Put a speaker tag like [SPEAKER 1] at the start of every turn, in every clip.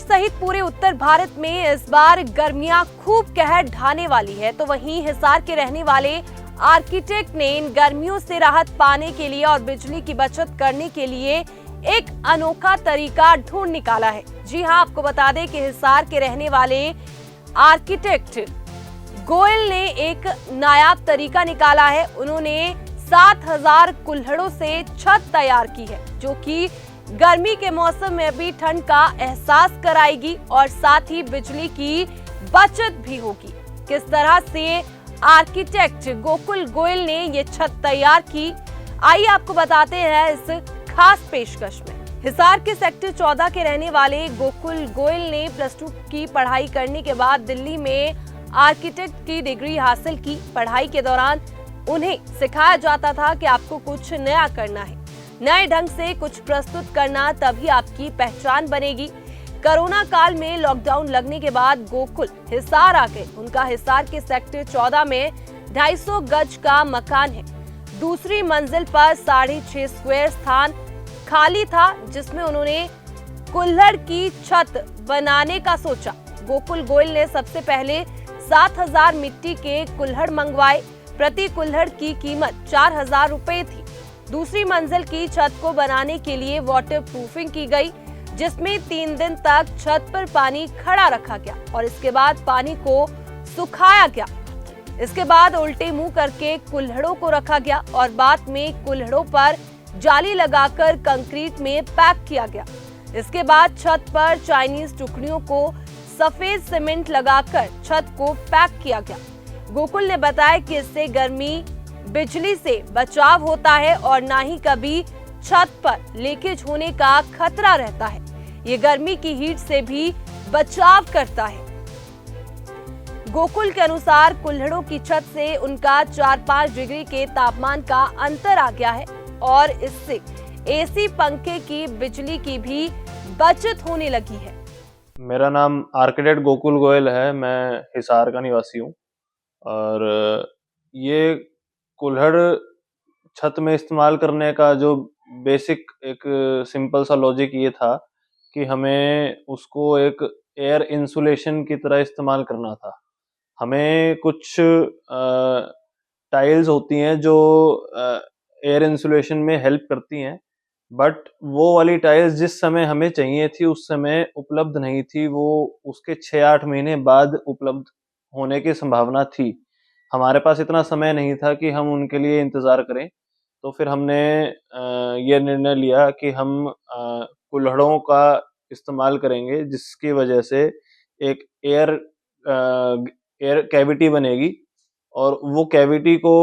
[SPEAKER 1] सहित पूरे उत्तर भारत में इस बार गर्मियां खूब कहर ढाने वाली है, तो वहीं हिसार के रहने वाले आर्किटेक्ट ने इन गर्मियों से राहत पाने के लिए और बिजली की बचत करने के लिए एक अनोखा तरीका ढूंढ निकाला है। जी हां, आपको बता दें कि हिसार के रहने वाले आर्किटेक्ट गोयल ने एक नायाब तरीका निकाला है। उन्होंने 7000 कुल्हड़ों से छत तैयार की है, जो कि गर्मी के मौसम में भी ठंड का एहसास कराएगी और साथ ही बिजली की बचत भी होगी। किस तरह से आर्किटेक्ट गोकुल गोयल ने ये छत तैयार की, आइए आपको बताते हैं इस खास पेशकश में। हिसार के सेक्टर 14 के रहने वाले गोकुल गोयल ने +2 की पढ़ाई करने के बाद दिल्ली में आर्किटेक्ट की डिग्री हासिल की। पढ़ाई के दौरान उन्हें सिखाया जाता था कि आपको कुछ नया करना है, नए ढंग से कुछ प्रस्तुत करना, तभी आपकी पहचान बनेगी। कोरोना काल में लॉकडाउन लगने के बाद गोकुल हिसार आ गए। उनका हिसार के सेक्टर 14 में 250 गज का मकान है। दूसरी मंजिल पर 6.5 स्क्वायर स्थान खाली था, जिसमें उन्होंने कुल्हड़ की छत बनाने का सोचा। गोकुल गोयल ने सबसे पहले 7000 मिट्टी के कुल्हड़ मंगवाए। प्रति कुल्हड़ की कीमत 4000 रुपए थी। दूसरी मंजिल की छत को बनाने के लिए वाटर प्रूफिंग की गई, जिसमें 3 दिन तक छत पर पानी खड़ा रखा गया और इसके बाद पानी को सुखाया गया। इसके बाद उल्टे मुंह करके कुल्हड़ों को रखा गया और बाद में कुल्हड़ों पर जाली लगाकर कंक्रीट में पैक किया गया। इसके बाद छत पर चाइनीज टुकड़ियों को सफेद सीमेंट लगाकर छत को पैक किया गया। गोकुल ने बताया कि इससे गर्मी बिजली से बचाव होता है और ना ही कभी छत पर लीकेज होने का खतरा रहता है। ये गर्मी की हीट से भी बचाव करता है। गोकुल के अनुसार कुल्हड़ों की छत से उनका 4-5 डिग्री के तापमान का अंतर आ गया है और इससे एसी पंखे की बिजली की भी बचत होने लगी है।
[SPEAKER 2] मेरा नाम आर्किटेक्ट गोकुल गोयल है। मैं हिसार का निवासी हूँ और ये कुल्हड़ छत में इस्तेमाल करने का जो बेसिक एक सिंपल सा लॉजिक ये था कि हमें उसको एक एयर इंसुलेशन की तरह इस्तेमाल करना था। हमें कुछ टाइल्स होती हैं जो एयर इंसुलेशन में हेल्प करती हैं, बट वो वाली टाइल्स जिस समय हमें चाहिए थी उस समय उपलब्ध नहीं थी। वो उसके 6-8 महीने बाद उपलब्ध होने की संभावना थी। हमारे पास इतना समय नहीं था कि हम उनके लिए इंतज़ार करें। तो फिर हमने ये निर्णय लिया कि हम कुल्हड़ों का इस्तेमाल करेंगे, जिसकी वजह से एक एयर कैविटी बनेगी और वो कैविटी को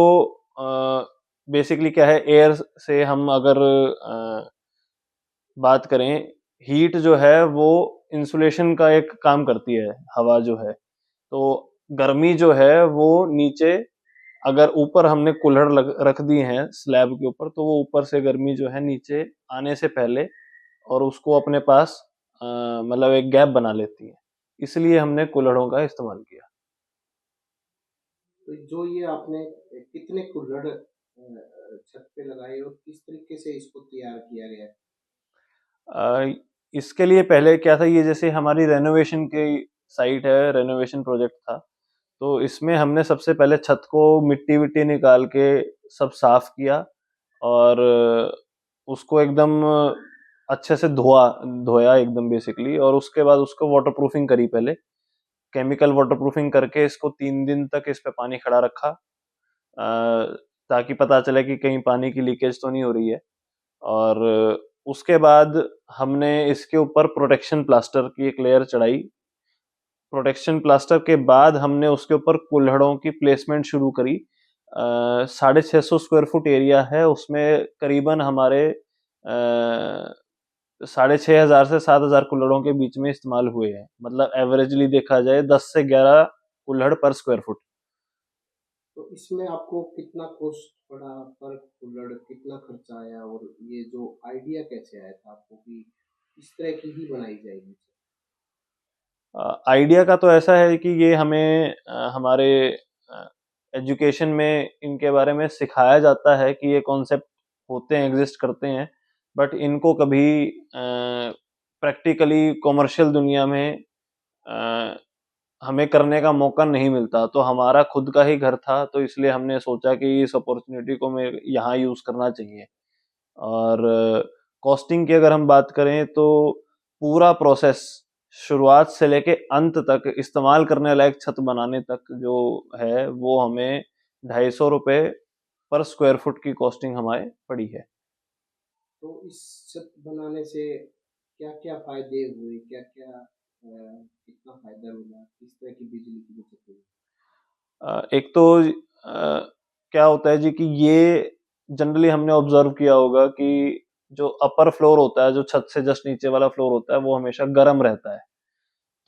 [SPEAKER 2] बेसिकली क्या है, एयर से हम अगर बात करें, हीट जो है वो इंसुलेशन का एक काम करती है, हवा जो है। तो गर्मी जो है वो नीचे, अगर ऊपर हमने कुल्हड़ रख दी हैं स्लैब के ऊपर, तो वो ऊपर से गर्मी जो है नीचे आने से पहले और उसको अपने पास मतलब एक गैप बना लेती है। इसलिए हमने कुल्हड़ों का इस्तेमाल किया।
[SPEAKER 3] तो जो ये आपने कितने कुल्हड़ छत पे लगाए और किस तरीके से इसको तैयार किया गया है?
[SPEAKER 2] इसके लिए पहले क्या था, ये जैसे हमारी रेनोवेशन की साइट है, रेनोवेशन प्रोजेक्ट था, तो इसमें हमने सबसे पहले छत को मिट्टी-विट्टी निकाल के सब साफ किया और उसको एकदम अच्छे से धोया एकदम बेसिकली, और उसके बाद उसको वाटरप्रूफिंग करी पहले। केमिकल वाटरप्रूफिंग करके इसको 3 दिन तक इस पे पानी खड़ा रखा, ताकि पता चले कि कहीं पानी की लीकेज तो नहीं हो रही है। और उसके बाद हमने इसके ऊपर प्रोटेक्शन प्लास्टर की एक लेयर चढ़ाई। प्रोटेक्शन प्लास्टर के बाद हमने उसके ऊपर कुल्हड़ों की प्लेसमेंट शुरू करी। 650 स्क्वायर फुट एरिया है, उसमें करीबन हमारे 6500 से 7000 कुल्हड़ों के बीच में इस्तेमाल हुए हैं। मतलब एवरेजली देखा जाए 10 से 11 कुल्हड़ पर स्क्वायर फुट।
[SPEAKER 3] तो इसमें आपको कितना कॉस्ट पड़ा पर कुल्हड़, कितना खर्चा आया और ये जो आइडिया कैसे आया था आपको कि इस तरह की ही बनाई जाएगी?
[SPEAKER 2] आइडिया का तो ऐसा है कि ये हमें हमारे एजुकेशन में इनके बारे में सिखाया जाता है कि ये कॉन्सेप्ट होते हैं, एग्जिस्ट करते हैं, बट इनको कभी प्रैक्टिकली कॉमर्शियल दुनिया में अ, हमें करने का मौका नहीं मिलता। तो हमारा खुद का ही घर था, तो इसलिए हमने सोचा कि इस अपॉर्चुनिटी को मैं यहाँ यूज़ करना चाहिए। और कॉस्टिंग की अगर हम बात करें तो पूरा प्रोसेस शुरुआत से लेके अंत तक, इस्तेमाल करने लायक छत बनाने तक जो है, वो हमें ₹250 पर स्क्वायर फुट की कॉस्टिंग हमारे पड़ी है।
[SPEAKER 3] तो इस छत बनाने से क्या-क्या फ़ायदे हुए? क्या-क्या कितना फ़ायदा मिला? किस तरह की बिजली की बचत हुई?
[SPEAKER 2] एक तो क्या होता है जी कि ये जनरली हमने ऑब्जर्व किया होगा कि जो अपर फ्लोर होता है, जो छत से जस्ट नीचे वाला फ्लोर होता है, वो हमेशा गर्म रहता है।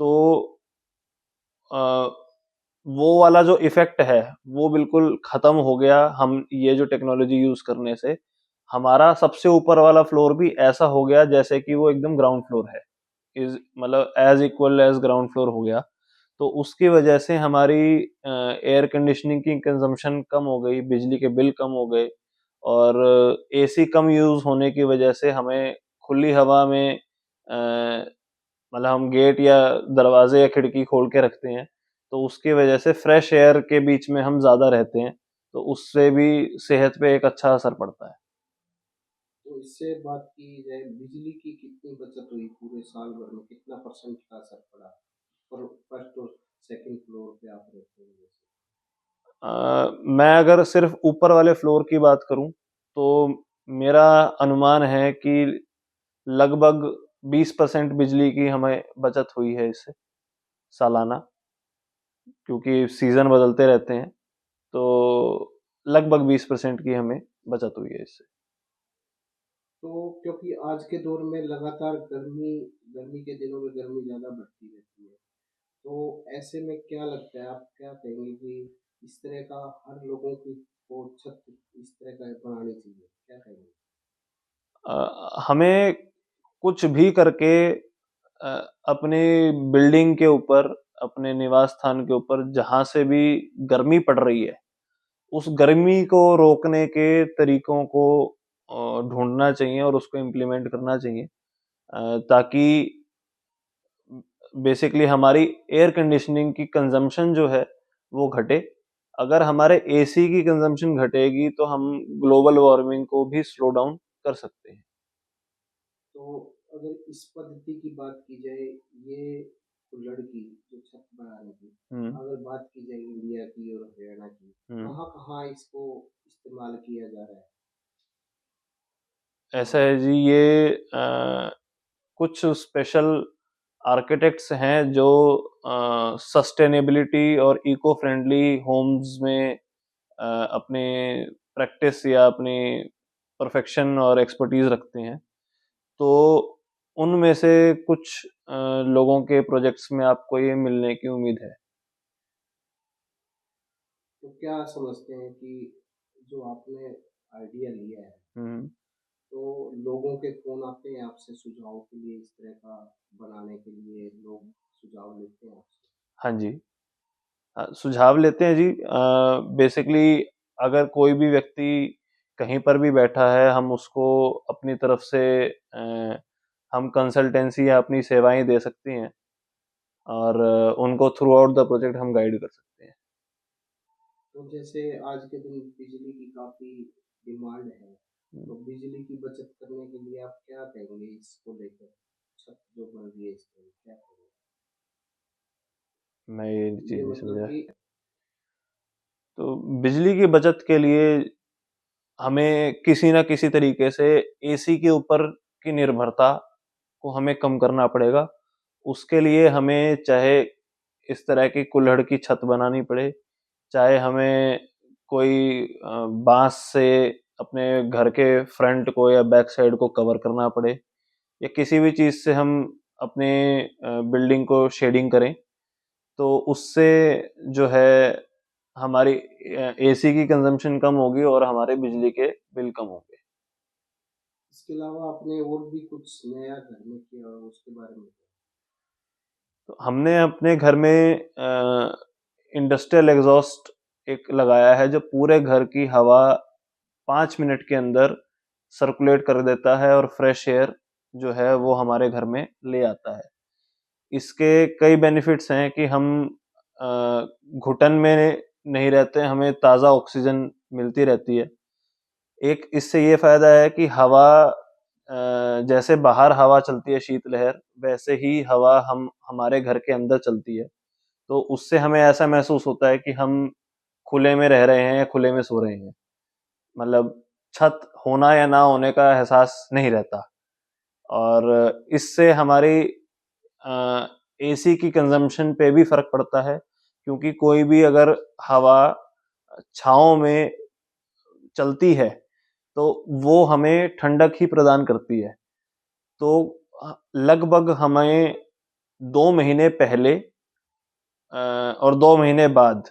[SPEAKER 2] तो अ, वो वाला जो इफ़ेक्ट है, वो बिल्कुल ख़त्म हो गया हम ये जो टेक्नोलॉजी यूज़ करने से। हमारा सबसे ऊपर वाला फ्लोर भी ऐसा हो गया जैसे कि वो एकदम ग्राउंड फ्लोर है। इज़ मतलब as equal as ground floor हो गया। तो उसकी वजह से हमारी एयर कंडीशनिंग की कंज़म्पशन कम हो गई, बिजली के बिल कम हो गए, और एसी कम यूज़ होने की वजह से हमें खुली हवा में मतलब हम गेट या दरवाजे या खिड़की खोल के रखते हैं, तो उसकी वजह से फ्रेश एयर के बीच में हम ज़्यादा रहते हैं, तो उससे भी सेहत पे एक अच्छा असर पड़ता है।
[SPEAKER 3] तो इससे बात की जाए बिजली की कितनी बचत हुई पूरे साल भर में? कितना परसेंट का असर पड़ा? और फर्स्ट और सेकंड फ्लोर पे आप रहते हैं जैसे?
[SPEAKER 2] मैं अगर सिर्फ ऊपर वाले फ्लोर की बात करूं, तो मेरा अनुमान है कि लगभग 20% बिजली की हमें बचत हुई है इससे, सालाना, क्योंकि सीजन बदलते रहते हैं, तो लगभग 20% की हमें बचत हुई है इससे।
[SPEAKER 3] तो क्योंकि आज के दौर में लगातार गर्मी गर्मी के दिनों में गर्मी ज़्यादा बढ़ती रहती है, तो ऐसे में क्या लगता है, आप क्या कहेंगे कि इस तरह का हर लोगों की को छत इस तरह का बनानी चाहिए, क्या कहेंगे?
[SPEAKER 2] हमें कुछ भी करके अपने बिल्डिंग के ऊपर, अपने निवास स्थान के ऊपर जहाँ से भी गर्मी पड़ रही है, उस गर्मी को रोकने के तरीकों को ढूँढना चाहिए और उसको इम्प्लीमेंट करना चाहिए, ताकि बेसिकली हमारी एयर कंडीशनिंग की कंजम्पशन जो है, वो घटे। अगर हमारे एसी की कंजम्पशन घटेगी, तो हम ग्लोबल वार्मिंग को भी स्लो डाउन कर सकते हैं।
[SPEAKER 3] तो अगर इस पद्धति की बात की जाए, ये कुल्हड़ की जो छत बनाने की,
[SPEAKER 2] हुँ,
[SPEAKER 3] अगर बात की जाए इंडिया की और हरियाणा की,
[SPEAKER 2] हुँ।
[SPEAKER 3] कहाँ-कहाँ इसको इस्तेमाल किया जा रहा है?
[SPEAKER 2] ऐसा है जी, ये कुछ स्पेशल आर्किटेक्ट्स हैं जो सस्टेनेबिलिटी और इको फ्रेंडली होम्स में अपने प्रैक्टिस या अपनी परफेक्शन और एक्सपर्टीज़ रखते हैं। तो उनमें से कुछ लोगों के प्रोजेक्ट्स में आपको ये मिलने की उम्मीद है।
[SPEAKER 3] तो क्या समझते हैं कि जो आपने आइडिया लिया है,
[SPEAKER 2] हुँ।
[SPEAKER 3] तो लोगों के फ़ोन आते हैं आपसे सुझाव के लिए, इस तरह का बनाने के लिए लोग सुझाव लेते हैं आपसे?
[SPEAKER 2] हाँ जी। सुझाव लेते हैं जी। बेसिकली अगर कोई भी व्यक्ति कहीं पर भी बैठा है, हम उसको अपनी तरफ से हम कंसल्टेंसी या अपनी सेवाएँ दे सकते हैं, और उनको थ्रू आउट द प्रोजेक्ट हम गाइड कर सकते हैं।
[SPEAKER 3] तो जैसे आज के दिन बिजली की काफ़ी डिमांड है,
[SPEAKER 2] हुँ,
[SPEAKER 3] तो बिजली की बचत करने के लिए आप क्या कहेंगे इसको लेकर? छत जो बन रही है इस पे, क्या कहेंगे?
[SPEAKER 2] मैं ये चीज़
[SPEAKER 3] ये
[SPEAKER 2] नहीं
[SPEAKER 3] मतलब
[SPEAKER 2] समझा।
[SPEAKER 3] कि
[SPEAKER 2] तो बिजली की बचत के लिए हमें किसी न किसी तरीके से एसी के ऊपर की निर्भरता को हमें कम करना पड़ेगा। उसके लिए हमें चाहे इस तरह की कुल्हड़ की छत बनानी पड़े, चाहे हमें कोई बाँस से अपने घर के फ्रंट को या बैक साइड को कवर करना पड़े, या किसी भी चीज़ से हम अपने बिल्डिंग को शेडिंग करें, तो उससे जो है हमारी एसी की कंज़म्पशन कम होगी और हमारे बिजली के बिल कम होंगे।
[SPEAKER 3] इसके अलावा आपने और भी कुछ नया घर में किया हो उसके बारे में बताएँ?
[SPEAKER 2] तो हमने अपने घर में इंडस्ट्रियल एग्ज़ॉस्ट एक लगाया है, जो पूरे घर की हवा 5 मिनट के अंदर सर्कुलेट कर देता है और फ्रेश एयर जो है वो हमारे घर में ले आता है। इसके कई बेनिफिट्स हैं कि हम घुटन में नहीं रहते, हमें ताज़ा ऑक्सीजन मिलती रहती है। एक इससे ये फ़ायदा है कि हवा जैसे बाहर हवा चलती है शीतलहर, वैसे ही हवा हमारे घर के अंदर चलती है। तो उससे हमें ऐसा महसूस होता है कि हम खुले में रह रहे हैं या खुले में सो रहे हैं। मतलब छत होना या ना होने का एहसास नहीं रहता। और इससे हमारी एसी की कंजम्पशन पे भी फ़र्क पड़ता है, क्योंकि कोई भी अगर हवा छाँव में चलती है, तो वो हमें ठंडक ही प्रदान करती है। तो लगभग हमें 2 महीने पहले और 2 महीने बाद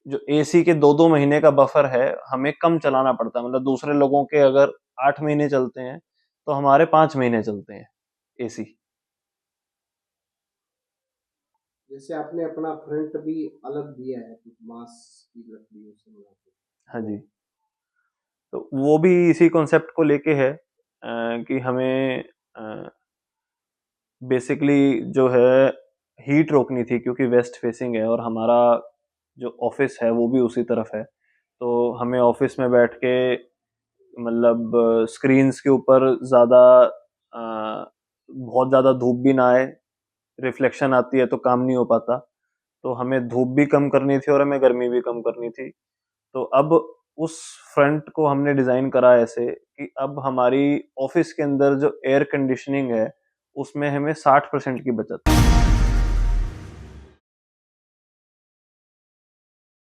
[SPEAKER 2] जो एसी के 2-2 महीने का बफर है, हमें कम चलाना पड़ता है। मतलब दूसरे लोगों के अगर 8 महीने चलते हैं, तो हमारे 5 महीने चलते हैं एसी।
[SPEAKER 3] जैसे आपने अपना फ्रंट भी अलग दिया है कुछ बांस की लकड़ियों से बना के।
[SPEAKER 2] हाँ जी। तो वो भी इसी कॉन्सेप्ट को लेके है कि हमें बेसिकली जो है हीट रोकनी थी, क्योंकि वेस्ट फेसिंग है और हमारा जो ऑफिस है वो भी उसी तरफ है। तो हमें ऑफिस में बैठ के मतलब स्क्रीन्स के ऊपर ज़्यादा बहुत ज़्यादा धूप भी ना आए, रिफ्लेक्शन आती है तो काम नहीं हो पाता। तो हमें धूप भी कम करनी थी और हमें गर्मी भी कम करनी थी। तो अब उस फ्रंट को हमने डिज़ाइन करा ऐसे कि अब हमारी ऑफिस के अंदर जो एयर कंडीशनिंग है, उसमें हमें 60% की बचत है।